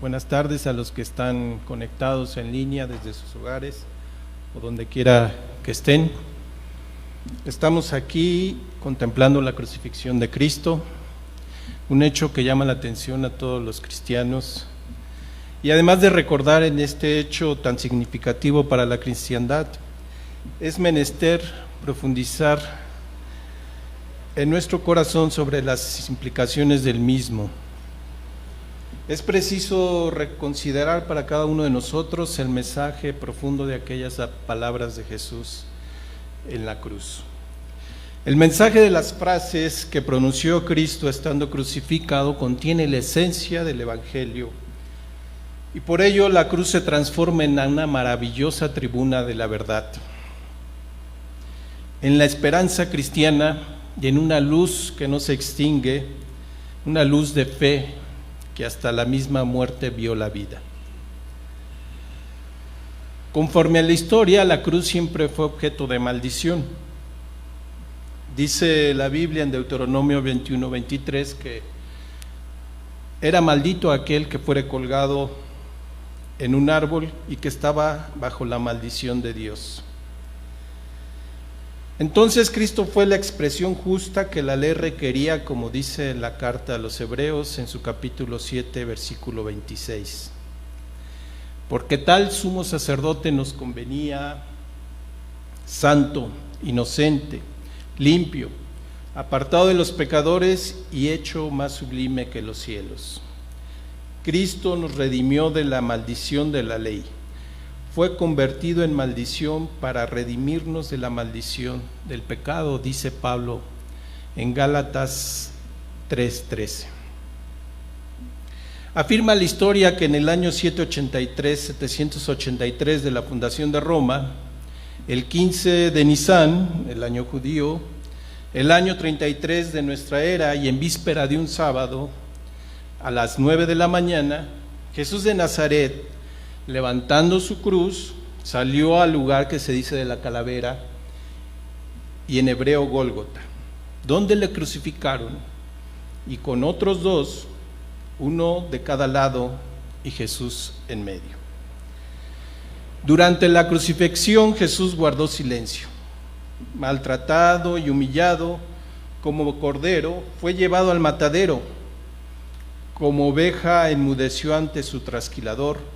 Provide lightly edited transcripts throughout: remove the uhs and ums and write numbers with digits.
Buenas tardes a los que están conectados en línea desde sus hogares o donde quiera que estén. Estamos aquí contemplando la crucifixión de Cristo, un hecho que llama la atención a todos los cristianos. Y además de recordar en este hecho tan significativo para la cristiandad, es menester profundizar en nuestro corazón sobre las implicaciones del mismo. Es preciso reconsiderar para cada uno de nosotros el mensaje profundo de aquellas palabras de Jesús en la cruz. El mensaje de las frases que pronunció Cristo estando crucificado contiene la esencia del Evangelio, y por ello la cruz se transforma en una maravillosa tribuna de la verdad, en la esperanza cristiana y en una luz que no se extingue, una luz de fe que hasta la misma muerte vio la vida. Conforme a la historia, la cruz siempre fue objeto de maldición. Dice la Biblia en Deuteronomio 21:23 que era maldito aquel que fuere colgado en un árbol y que estaba bajo la maldición de Dios. Entonces Cristo fue la expresión justa que la ley requería, como dice la carta a los Hebreos en su capítulo 7, versículo 26. Porque tal sumo sacerdote nos convenía, santo, inocente, limpio, apartado de los pecadores y hecho más sublime que los cielos. Cristo nos redimió de la maldición de la ley. Fue convertido en maldición para redimirnos de la maldición del pecado, dice Pablo en Gálatas 3:13. Afirma la historia que en el año 783 de la fundación de Roma, el 15 de Nisan, el año judío, el año 33 de nuestra era y en víspera de un sábado, a las 9 de la mañana, Jesús de Nazaret, levantando su cruz, salió al lugar que se dice de la calavera y en hebreo Gólgota, donde le crucificaron, y con otros dos, uno de cada lado y Jesús en medio. Durante la crucifixión Jesús guardó silencio. Maltratado y humillado como cordero, fue llevado al matadero. Como oveja enmudeció ante su trasquilador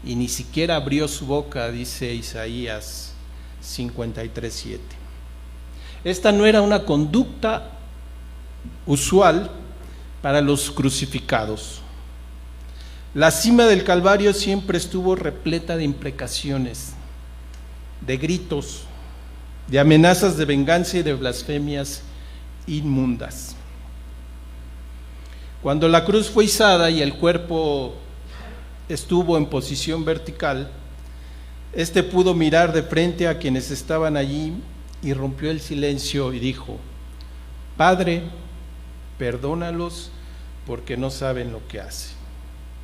y ni siquiera abrió su boca, dice Isaías 53:7. Esta no era una conducta usual para los crucificados. La cima del Calvario siempre estuvo repleta de imprecaciones, de gritos, de amenazas de venganza y de blasfemias inmundas. Cuando la cruz fue izada y el cuerpo estuvo en posición vertical, este pudo mirar de frente a quienes estaban allí y rompió el silencio y dijo: Padre, perdónalos porque no saben lo que hacen.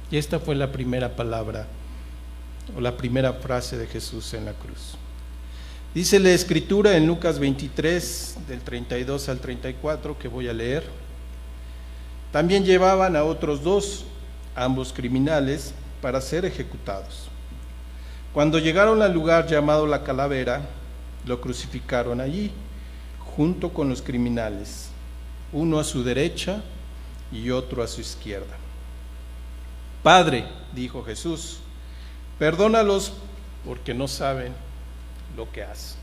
Y esta fue la primera palabra o la primera frase de Jesús en la cruz. Dice la Escritura en Lucas 23, del 32 al 34, que voy a leer: También llevaban a otros dos, ambos criminales, para ser ejecutados. Cuando llegaron al lugar llamado la calavera, lo crucificaron allí, junto con los criminales, uno a su derecha y otro a su izquierda. Padre, dijo Jesús, perdónalos porque no saben lo que hacen.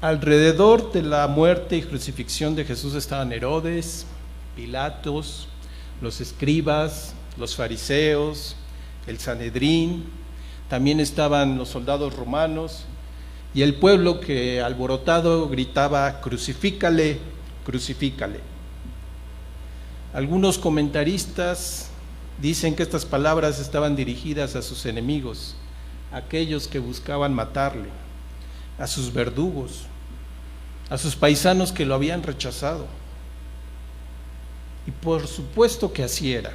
Alrededor de la muerte y crucifixión de Jesús estaban Herodes, Pilatos, los escribas, los fariseos, el Sanedrín, también estaban los soldados romanos y el pueblo que alborotado gritaba: crucifícale, crucifícale. Algunos comentaristas dicen que estas palabras estaban dirigidas a sus enemigos, a aquellos que buscaban matarle, a sus verdugos, a sus paisanos que lo habían rechazado. Y por supuesto que así era.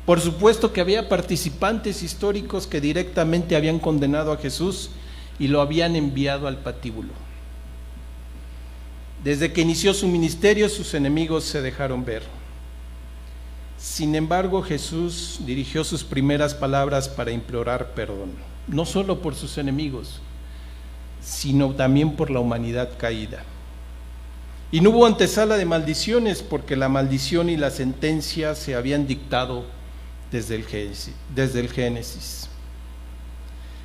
Por supuesto que había participantes históricos que directamente habían condenado a Jesús y lo habían enviado al patíbulo. Desde que inició su ministerio, sus enemigos se dejaron ver. Sin embargo, Jesús dirigió sus primeras palabras para implorar perdón, no solo por sus enemigos, sino también por la humanidad caída. Y no hubo antesala de maldiciones, porque la maldición y la sentencia se habían dictado desde el Génesis.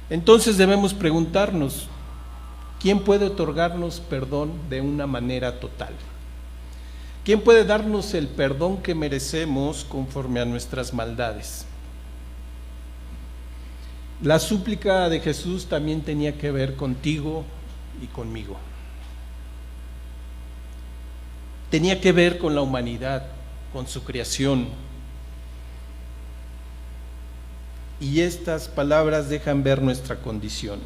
Entonces debemos preguntarnos, ¿quién puede otorgarnos perdón de una manera total? ¿Quién puede darnos el perdón que merecemos conforme a nuestras maldades? La súplica de Jesús también tenía que ver contigo y conmigo. Tenía que ver con la humanidad, con su creación. Y estas palabras dejan ver nuestra condición.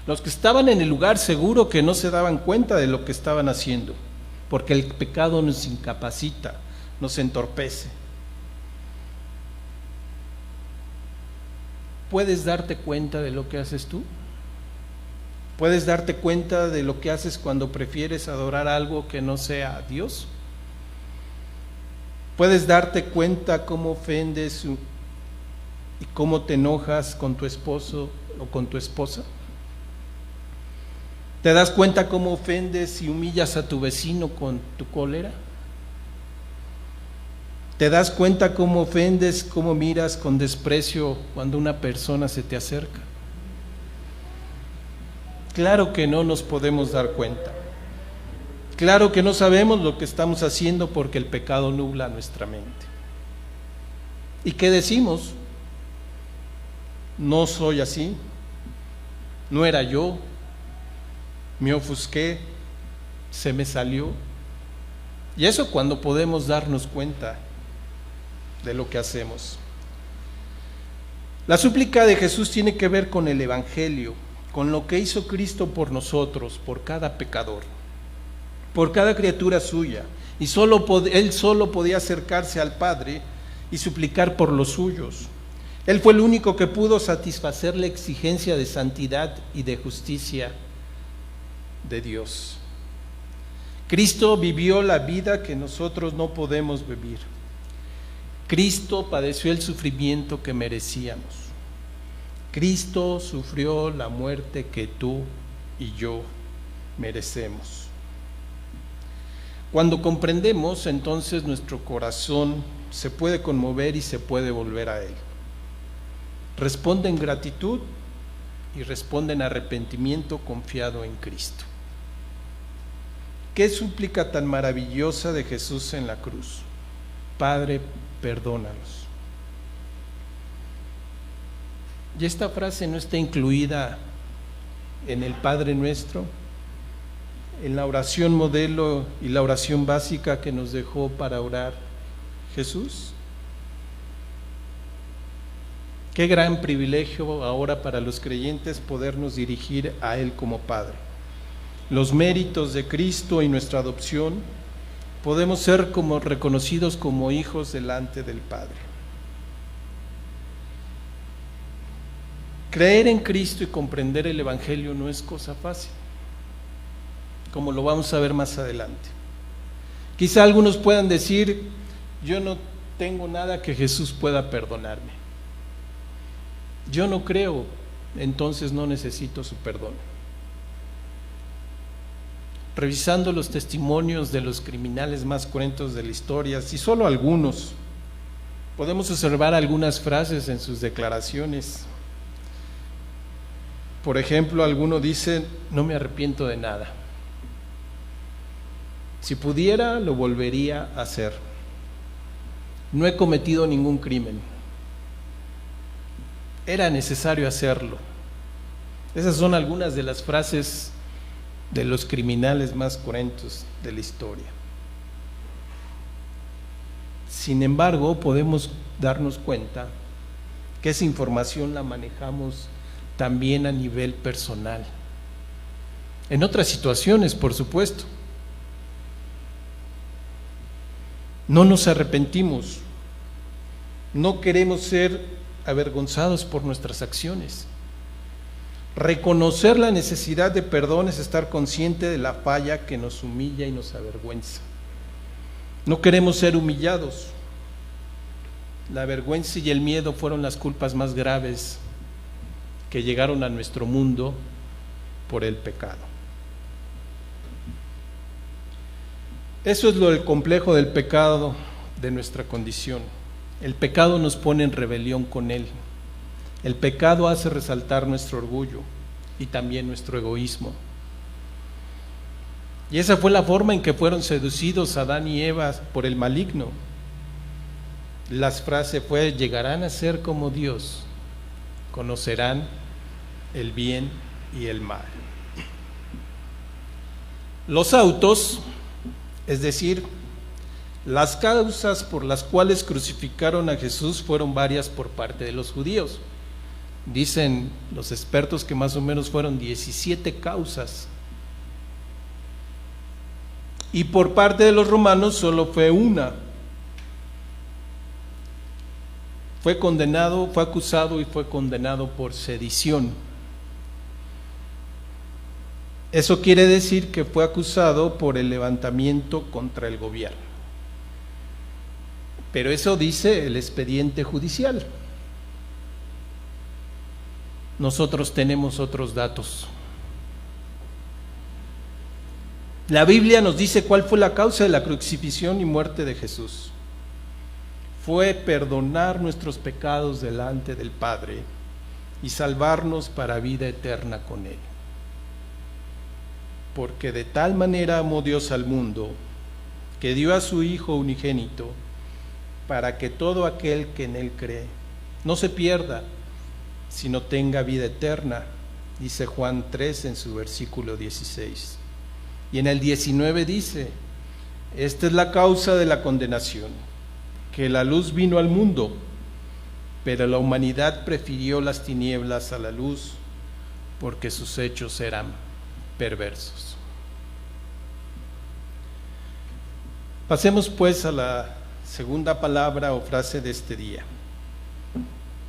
Los que estaban en el lugar seguro que no se daban cuenta de lo que estaban haciendo, porque el pecado nos incapacita, nos entorpece. ¿Puedes darte cuenta de lo que haces tú? ¿Puedes darte cuenta de lo que haces cuando prefieres adorar algo que no sea Dios? ¿Puedes darte cuenta cómo ofendes y cómo te enojas con tu esposo o con tu esposa? ¿Te das cuenta cómo ofendes y humillas a tu vecino con tu cólera? ¿Te das cuenta cómo ofendes, cómo miras con desprecio cuando una persona se te acerca? Claro que no nos podemos dar cuenta. Claro que no sabemos lo que estamos haciendo porque el pecado nubla nuestra mente. ¿Y qué decimos? No soy así, no era yo, me ofusqué, se me salió. Y eso cuando podemos darnos cuenta de lo que hacemos. La súplica de Jesús tiene que ver con el Evangelio, con lo que hizo Cristo por nosotros, por cada pecador, por cada criatura suya. Y Él solo podía acercarse al Padre y suplicar por los suyos. Él fue el único que pudo satisfacer la exigencia de santidad y de justicia de Dios. Cristo vivió la vida que nosotros no podemos vivir. Cristo padeció el sufrimiento que merecíamos. Cristo sufrió la muerte que tú y yo merecemos. Cuando comprendemos, entonces nuestro corazón se puede conmover y se puede volver a Él. Responde en gratitud y responde en arrepentimiento confiado en Cristo. ¿Qué súplica tan maravillosa de Jesús en la cruz? Padre, perdónalos. Y esta frase no está incluida en el Padre Nuestro, en la oración modelo y la oración básica que nos dejó para orar Jesús. Qué gran privilegio ahora para los creyentes podernos dirigir a Él como Padre. Los méritos de Cristo y nuestra adopción, podemos ser reconocidos como hijos delante del Padre. Creer en Cristo y comprender el Evangelio no es cosa fácil, como lo vamos a ver más adelante. Quizá algunos puedan decir, yo no tengo nada que Jesús pueda perdonarme. Yo no creo, entonces no necesito su perdón. Revisando los testimonios de los criminales más cruentos de la historia, si solo algunos, podemos observar algunas frases en sus declaraciones. Por ejemplo, alguno dice, no me arrepiento de nada. Si pudiera, lo volvería a hacer. No he cometido ningún crimen. Era necesario hacerlo. Esas son algunas de las frases de los criminales más cruentos de la historia. Sin embargo, podemos darnos cuenta que esa información la manejamos también a nivel personal. En otras situaciones, por supuesto. No nos arrepentimos. No queremos ser avergonzados por nuestras acciones. Reconocer la necesidad de perdón es estar consciente de la falla que nos humilla y nos avergüenza. No queremos ser humillados. La vergüenza y el miedo fueron las culpas más graves que llegaron a nuestro mundo por el pecado. Eso es el complejo del pecado de nuestra condición. El pecado nos pone en rebelión con Él. El pecado hace resaltar nuestro orgullo y también nuestro egoísmo. Y esa fue la forma en que fueron seducidos Adán y Eva por el maligno. La frase fue: llegarán a ser como Dios, conocerán el bien y el mal. Los autos, es decir, las causas por las cuales crucificaron a Jesús, fueron varias por parte de los judíos. Dicen los expertos que más o menos fueron 17 causas. Y por parte de los romanos solo fue una. Fue condenado, fue acusado y fue condenado por sedición. Eso quiere decir que fue acusado por el levantamiento contra el gobierno. Pero eso dice el expediente judicial. Nosotros tenemos otros datos. La Biblia nos dice cuál fue la causa de la crucifixión y muerte de Jesús. Fue perdonar nuestros pecados delante del Padre y salvarnos para vida eterna con Él. Porque de tal manera amó Dios al mundo, que dio a su Hijo unigénito, para que todo aquel que en Él cree no se pierda, sino tenga vida eterna, dice Juan 3 en su versículo 16. Y en el 19 dice: esta es la causa de la condenación, que la luz vino al mundo, pero la humanidad prefirió las tinieblas a la luz, porque sus hechos eran perversos. Pasemos pues a la segunda palabra o frase de este día.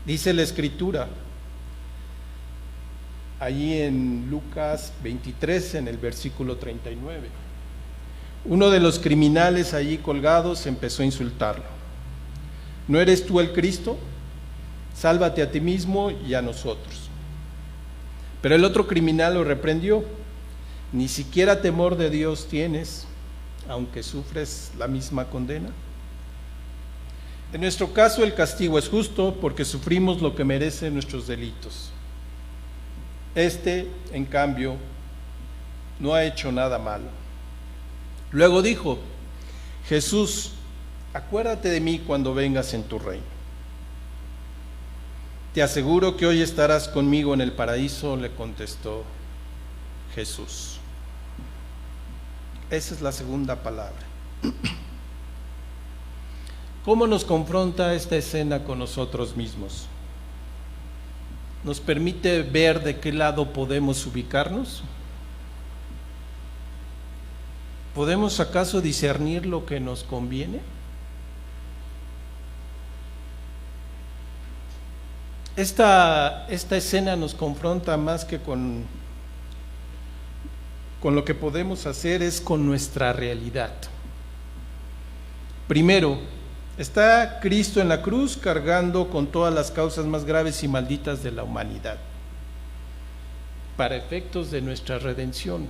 Dice la Escritura, allí en Lucas 23, en el versículo 39. Uno de los criminales allí colgados empezó a insultarlo. ¿No eres tú el Cristo? Sálvate a ti mismo y a nosotros. Pero el otro criminal lo reprendió. Ni siquiera temor de Dios tienes, aunque sufres la misma condena. En nuestro caso el castigo es justo porque sufrimos lo que merecen nuestros delitos. Este, en cambio, no ha hecho nada malo. Luego dijo: Jesús, acuérdate de mí cuando vengas en tu reino. Te aseguro que hoy estarás conmigo en el paraíso, le contestó Jesús. Esa es la segunda palabra. ¿Cómo nos confronta esta escena con nosotros mismos? ¿Nos permite ver de qué lado podemos ubicarnos? ¿Podemos acaso discernir lo que nos conviene? Esta escena nos confronta más que con lo que podemos hacer, es con nuestra realidad. Primero, está Cristo en la cruz cargando con todas las causas más graves y malditas de la humanidad, para efectos de nuestra redención.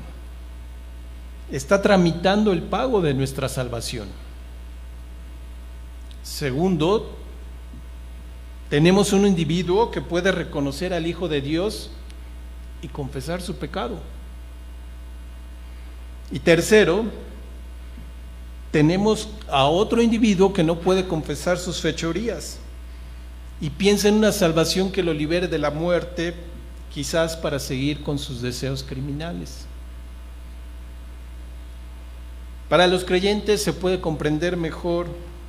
Está tramitando el pago de nuestra salvación. Segundo, tenemos un individuo que puede reconocer al Hijo de Dios y confesar su pecado. Y tercero, tenemos a otro individuo que no puede confesar sus fechorías y piensa en una salvación que lo libere de la muerte, quizás para seguir con sus deseos criminales. Para los creyentes se puede comprender mejor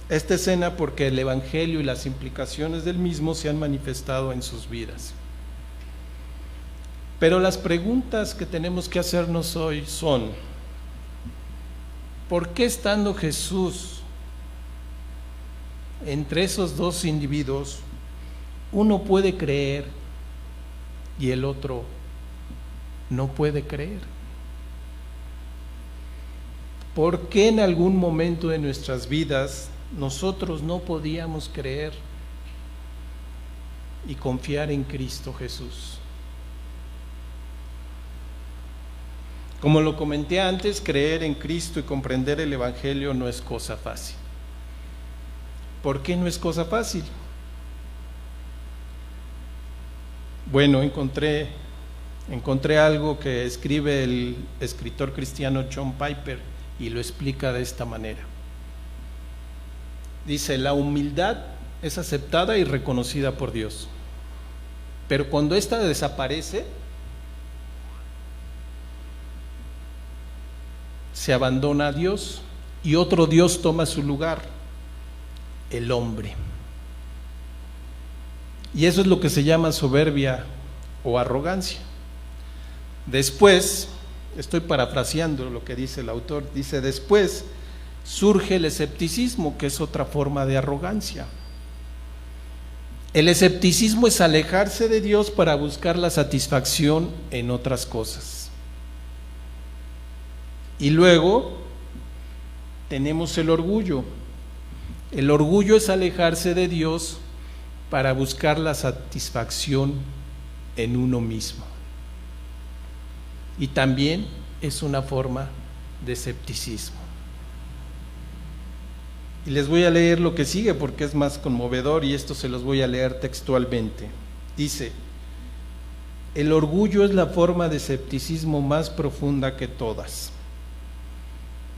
esta escena porque el Evangelio y las implicaciones del mismo se han manifestado en sus vidas. Pero las preguntas que tenemos que hacernos hoy son: ¿por qué estando Jesús entre esos dos individuos, uno puede creer y el otro no puede creer? ¿Por qué en algún momento de nuestras vidas nosotros no podíamos creer y confiar en Cristo Jesús. Como lo comenté antes, creer en Cristo y comprender el Evangelio no es cosa fácil. ¿Por qué no es cosa fácil? Bueno, encontré algo que escribe el escritor cristiano John Piper y lo explica de esta manera. Dice: la humildad es aceptada y reconocida por Dios, pero cuando ésta desaparece, se abandona a Dios y otro Dios toma su lugar, el hombre. Y eso es lo que se llama soberbia o arrogancia. Después, estoy parafraseando lo que dice el autor, dice: después surge el escepticismo, que es otra forma de arrogancia. El escepticismo es alejarse de Dios para buscar la satisfacción en otras cosas. Y luego tenemos el orgullo. El orgullo es alejarse de Dios para buscar la satisfacción en uno mismo. Y también es una forma de escepticismo. Y les voy a leer lo que sigue porque es más conmovedor y esto se los voy a leer textualmente. Dice: el orgullo es la forma de escepticismo más profunda que todas,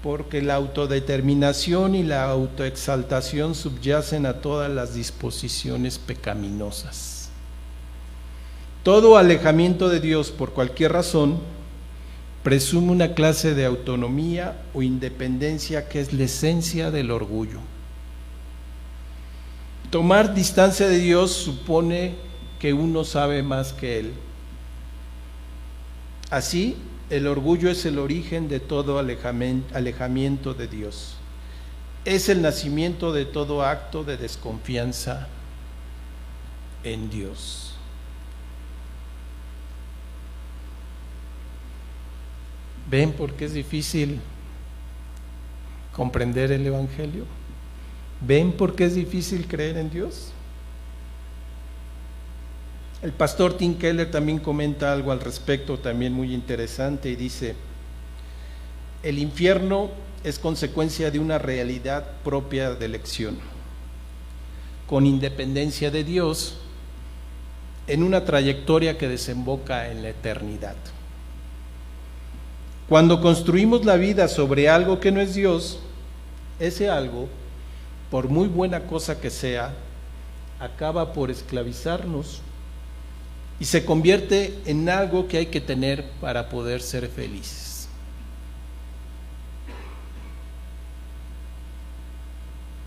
porque la autodeterminación y la autoexaltación subyacen a todas las disposiciones pecaminosas. Todo alejamiento de Dios por cualquier razón presume una clase de autonomía o independencia que es la esencia del orgullo. Tomar distancia de Dios supone que uno sabe más que Él. Así, el orgullo es el origen de todo alejamiento de Dios. Es el nacimiento de todo acto de desconfianza en Dios. ¿Ven por qué es difícil comprender el Evangelio? ¿Ven por qué es difícil creer en Dios? El pastor Tim Keller también comenta algo al respecto, también muy interesante, y dice: el infierno es consecuencia de una realidad propia de elección, con independencia de Dios, en una trayectoria que desemboca en la eternidad. Cuando construimos la vida sobre algo que no es Dios, ese algo, por muy buena cosa que sea, acaba por esclavizarnos y se convierte en algo que hay que tener para poder ser felices.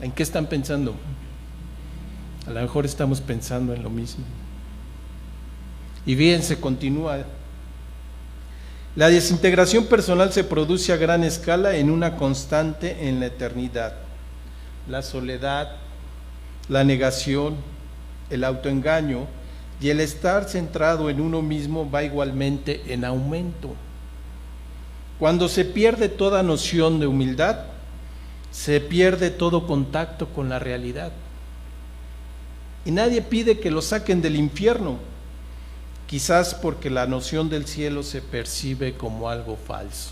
¿En qué están pensando? A lo mejor estamos pensando en lo mismo. Y fíjense, continúa: la desintegración personal se produce a gran escala en una constante en la eternidad. La soledad, la negación, el autoengaño y el estar centrado en uno mismo va igualmente en aumento. Cuando se pierde toda noción de humildad, se pierde todo contacto con la realidad. Y nadie pide que lo saquen del infierno, quizás porque la noción del cielo se percibe como algo falso.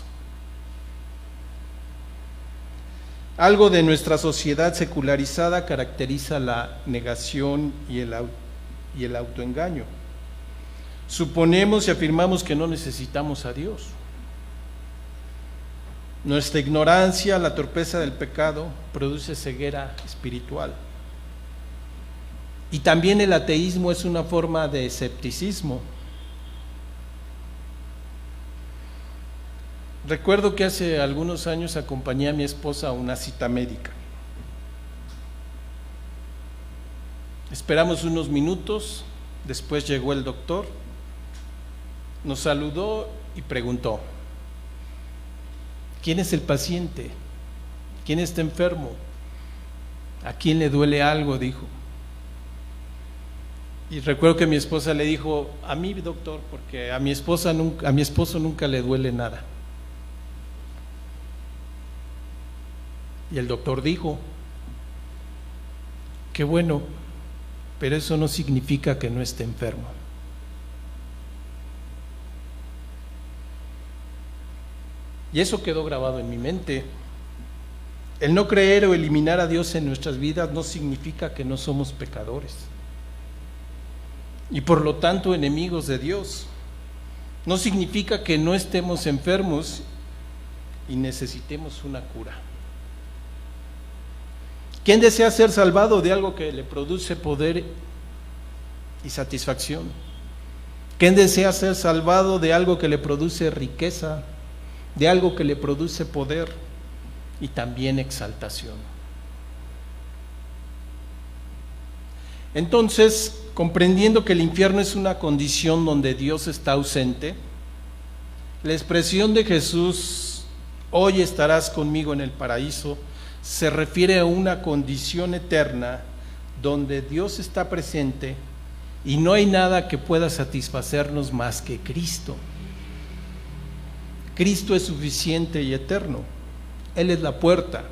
Algo de nuestra sociedad secularizada caracteriza la negación y el autoengaño. Suponemos y afirmamos que no necesitamos a Dios. Nuestra ignorancia, la torpeza del pecado, produce ceguera espiritual. Y también el ateísmo es una forma de escepticismo. Recuerdo que hace algunos años acompañé a mi esposa a una cita médica. Esperamos unos minutos, después llegó el doctor, nos saludó y preguntó: ¿quién es el paciente? ¿Quién está enfermo? ¿A quién le duele algo?, dijo. Y recuerdo que mi esposa le dijo: a mí, doctor, porque a mi esposo nunca le duele nada. Y el doctor dijo: Qué bueno, pero eso no significa que no esté enfermo. Y eso quedó grabado en mi mente. El no creer o eliminar a Dios en nuestras vidas no significa que no somos pecadores y por lo tanto enemigos de Dios. No significa que no estemos enfermos y necesitemos una cura. ¿Quién desea ser salvado de algo que le produce poder y satisfacción? ¿Quién desea ser salvado de algo que le produce riqueza, de algo que le produce poder y también exaltación? Entonces, comprendiendo que el infierno es una condición donde Dios está ausente, la expresión de Jesús, hoy estarás conmigo en el paraíso, se refiere a una condición eterna donde Dios está presente y no hay nada que pueda satisfacernos más que Cristo. Cristo es suficiente y eterno. Él es la puerta,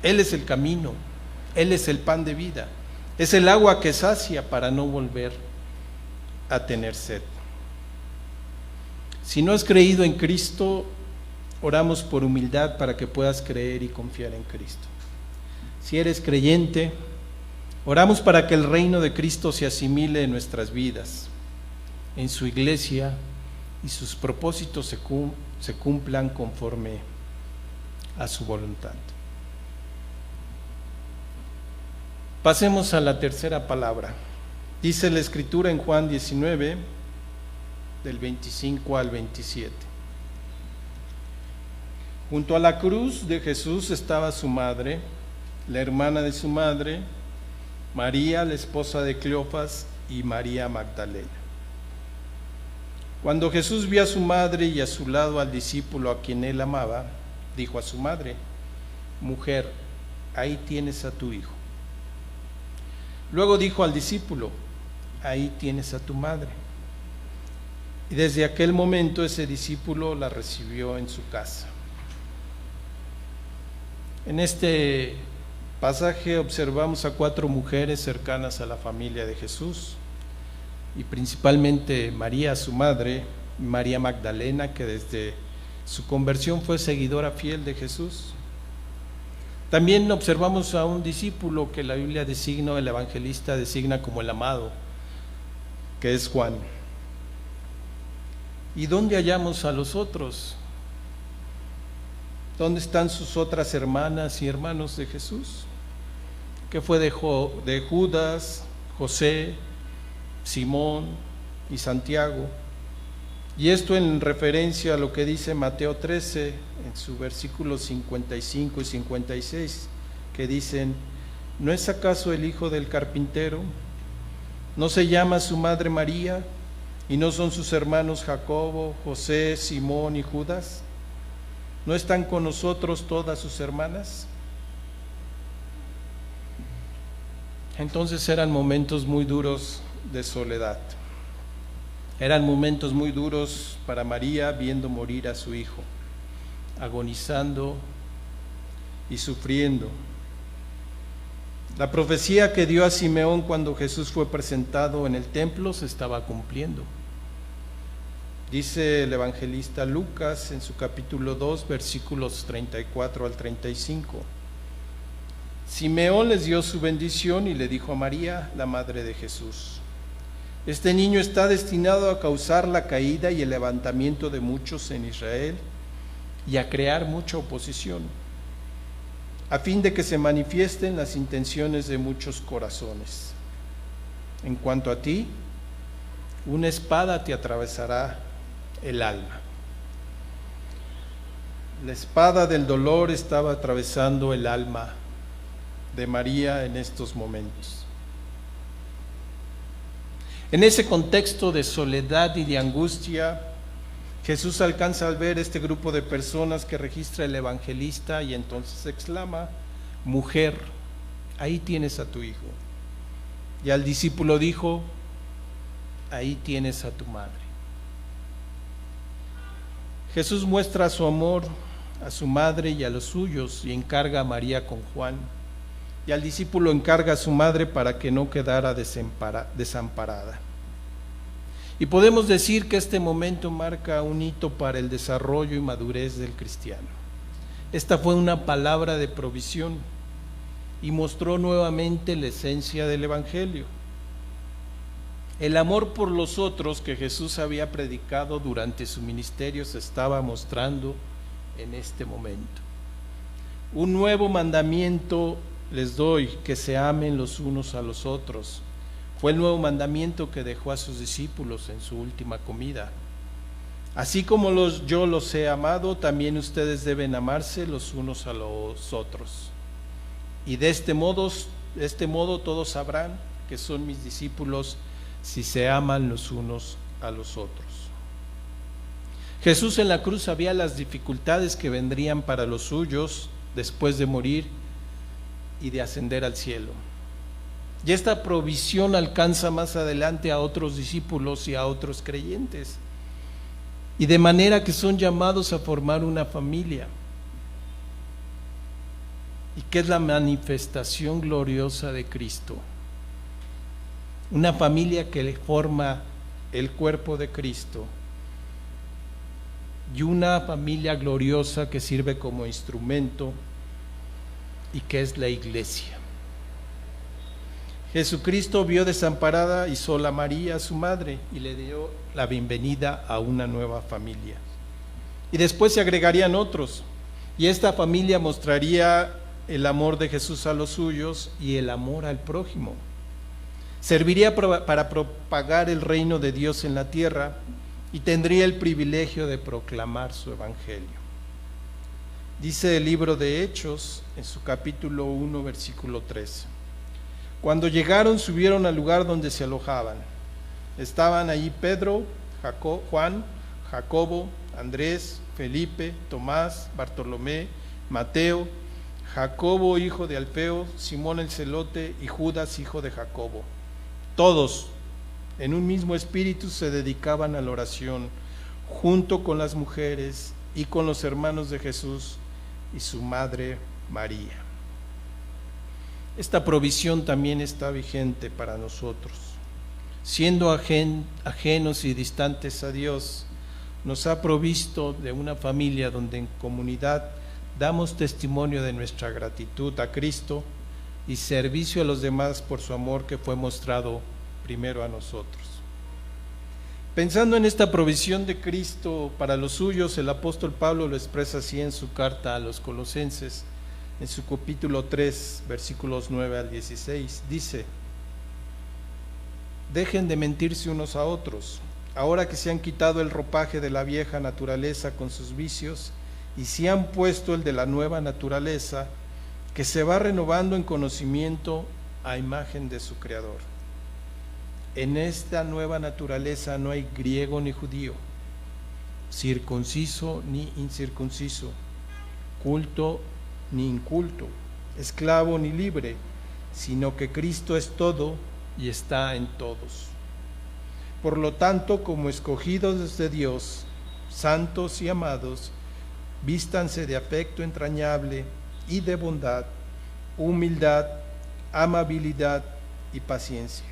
Él es el camino, Él es el pan de vida, es el agua que sacia para no volver a tener sed. Si no has creído en Cristo, oramos por humildad para que puedas creer y confiar en Cristo. Si eres creyente, oramos para que el reino de Cristo se asimile en nuestras vidas, en su iglesia, y sus propósitos se cumplan conforme a su voluntad. Pasemos a la tercera palabra. Dice la Escritura en Juan 19, del 25 al 27. Junto a la cruz de Jesús estaba su madre, la hermana de su madre, María, la esposa de Cleofas, y María Magdalena. Cuando Jesús vio a su madre y a su lado al discípulo a quien él amaba, dijo a su madre: mujer, ahí tienes a tu hijo. Luego dijo al discípulo: ahí tienes a tu madre. Y desde aquel momento ese discípulo la recibió en su casa. En este pasaje observamos a 4 mujeres cercanas a la familia de Jesús, y principalmente María, su madre, y María Magdalena, que desde su conversión fue seguidora fiel de Jesús. También observamos a un discípulo que la Biblia designa, el evangelista designa como el amado, que es Juan. ¿Y dónde hallamos a los otros? ¿Dónde están sus otras hermanas y hermanos de Jesús? ¿Qué fue de Judas, José, Simón y Santiago? Y esto en referencia a lo que dice Mateo 13, en su versículos 55 y 56, que dicen: ¿no es acaso el hijo del carpintero? ¿No se llama su madre María? ¿Y no son sus hermanos Jacobo, José, Simón y Judas? ¿No están con nosotros todas sus hermanas? Entonces eran momentos muy duros de soledad. Eran momentos muy duros para María, viendo morir a su hijo, agonizando y sufriendo. La profecía que dio a Simeón cuando Jesús fue presentado en el templo se estaba cumpliendo. Dice el evangelista Lucas en su capítulo 2, versículos 34 al 35. Simeón les dio su bendición y le dijo a María, la madre de Jesús: este niño está destinado a causar la caída y el levantamiento de muchos en Israel y a crear mucha oposición, a fin de que se manifiesten las intenciones de muchos corazones. En cuanto a ti, una espada te atravesará el alma. La espada del dolor estaba atravesando el alma de María en estos momentos. En ese contexto de soledad y de angustia, Jesús alcanza a ver este grupo de personas que registra el evangelista y entonces exclama: mujer, ahí tienes a tu hijo. Y al discípulo dijo: ahí tienes a tu madre. Jesús muestra su amor a su madre y a los suyos y encarga a María con Juan y al discípulo encarga a su madre para que no quedara desamparada. Y podemos decir que este momento marca un hito para el desarrollo y madurez del cristiano. Esta fue una palabra de provisión y mostró nuevamente la esencia del Evangelio. El amor por los otros que Jesús había predicado durante su ministerio se estaba mostrando en este momento. Un nuevo mandamiento les doy, que se amen los unos a los otros. Fue el nuevo mandamiento que dejó a sus discípulos en su última comida. Así como yo los he amado, también ustedes deben amarse los unos a los otros. Y de este modo todos sabrán que son mis discípulos si se aman los unos a los otros. Jesús en la cruz sabía las dificultades que vendrían para los suyos después de morir y de ascender al cielo. Y esta provisión alcanza más adelante a otros discípulos y a otros creyentes, y de manera que son llamados a formar una familia, y que es la manifestación gloriosa de Cristo. Una familia que le forma el cuerpo de Cristo, y una familia gloriosa que sirve como instrumento y que es la iglesia. Jesucristo vio desamparada y sola a María, su madre, y le dio la bienvenida a una nueva familia. Y después se agregarían otros, y esta familia mostraría el amor de Jesús a los suyos y el amor al prójimo. Serviría para propagar el reino de Dios en la tierra y tendría el privilegio de proclamar su evangelio. Dice el libro de Hechos en su capítulo 1, versículo 13. Cuando llegaron, subieron al lugar donde se alojaban. Estaban allí Pedro, Juan, Jacobo, Andrés, Felipe, Tomás, Bartolomé, Mateo, Jacobo, hijo de Alfeo, Simón el celote y Judas, hijo de Jacobo. Todos, en un mismo espíritu, se dedicaban a la oración, junto con las mujeres y con los hermanos de Jesús y su madre María. Esta provisión también está vigente para nosotros. Siendo ajenos y distantes a Dios, nos ha provisto de una familia donde en comunidad damos testimonio de nuestra gratitud a Cristo y servicio a los demás por su amor que fue mostrado primero a nosotros. Pensando en esta provisión de Cristo para los suyos, el apóstol Pablo lo expresa así en su carta a los Colosenses, en su capítulo 3, versículos 9 al 16. Dice: dejen de mentirse unos a otros, ahora que se han quitado el ropaje de la vieja naturaleza con sus vicios y se han puesto el de la nueva naturaleza, que se va renovando en conocimiento a imagen de su Creador. En esta nueva naturaleza no hay griego ni judío, circunciso ni incircunciso, culto ni inculto, esclavo ni libre, sino que Cristo es todo y está en todos. Por lo tanto, como escogidos de Dios, santos y amados, vístanse de afecto entrañable y de bondad, humildad, amabilidad y paciencia.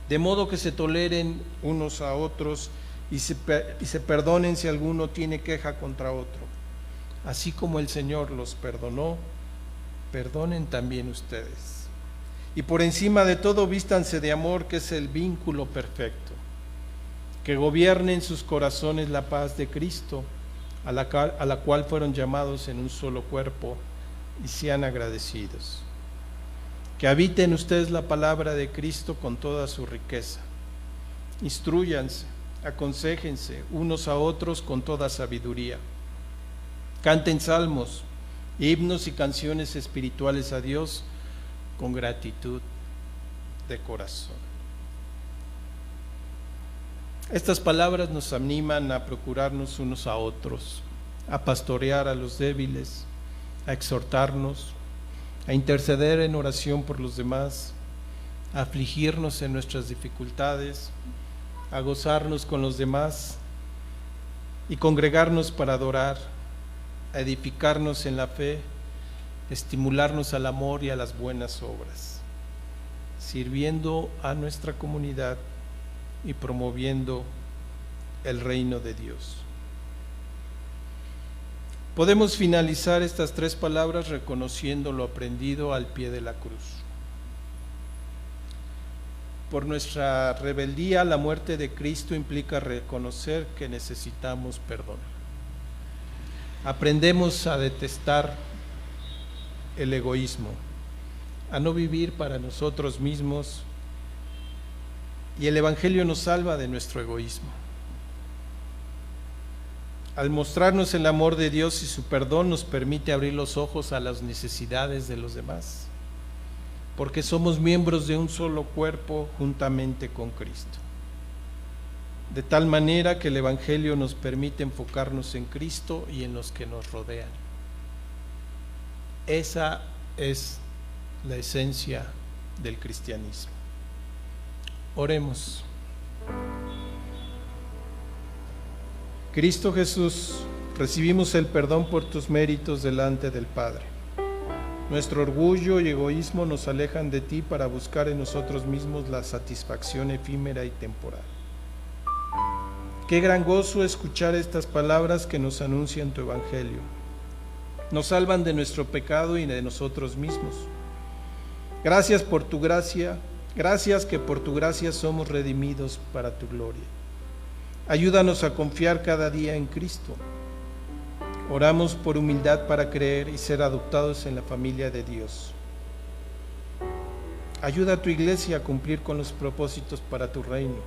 De modo que se toleren unos a otros y se perdonen si alguno tiene queja contra otro. Así como el Señor los perdonó, perdonen también ustedes. Y por encima de todo, vístanse de amor, que es el vínculo perfecto. Que gobierne en sus corazones la paz de Cristo, a la cual fueron llamados en un solo cuerpo, y sean agradecidos. Que habite en ustedes la palabra de Cristo con toda su riqueza. Instrúyanse, aconséjense unos a otros con toda sabiduría. Canten salmos, himnos y canciones espirituales a Dios con gratitud de corazón. Estas palabras nos animan a procurarnos unos a otros, a pastorear a los débiles, a exhortarnos, a interceder en oración por los demás, a afligirnos en nuestras dificultades, a gozarnos con los demás y congregarnos para adorar, a edificarnos en la fe estimularnos al amor y a las buenas obras, sirviendo a nuestra comunidad y promoviendo el reino de Dios. Podemos finalizar estas 3 palabras reconociendo lo aprendido al pie de la cruz. Por nuestra rebeldía, la muerte de Cristo implica reconocer que necesitamos perdón. Aprendemos a detestar el egoísmo, a no vivir para nosotros mismos, y el Evangelio nos salva de nuestro egoísmo. Al mostrarnos el amor de Dios y su perdón, nos permite abrir los ojos a las necesidades de los demás, porque somos miembros de un solo cuerpo juntamente con Cristo. De tal manera que el Evangelio nos permite enfocarnos en Cristo y en los que nos rodean. Esa es la esencia del cristianismo. Oremos. Cristo Jesús, recibimos el perdón por tus méritos delante del Padre. Nuestro orgullo y egoísmo nos alejan de ti para buscar en nosotros mismos la satisfacción efímera y temporal. Qué gran gozo escuchar estas palabras que nos anuncian tu Evangelio. Nos salvan de nuestro pecado y de nosotros mismos. Gracias por tu gracia, gracias que por tu gracia somos redimidos para tu gloria. Ayúdanos a confiar cada día en Cristo. Oramos por humildad para creer y ser adoptados en la familia de Dios. Ayuda a tu iglesia a cumplir con los propósitos para tu reino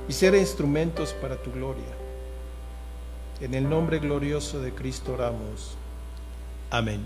y ser instrumentos para tu gloria. En el nombre glorioso de Cristo oramos. Amén.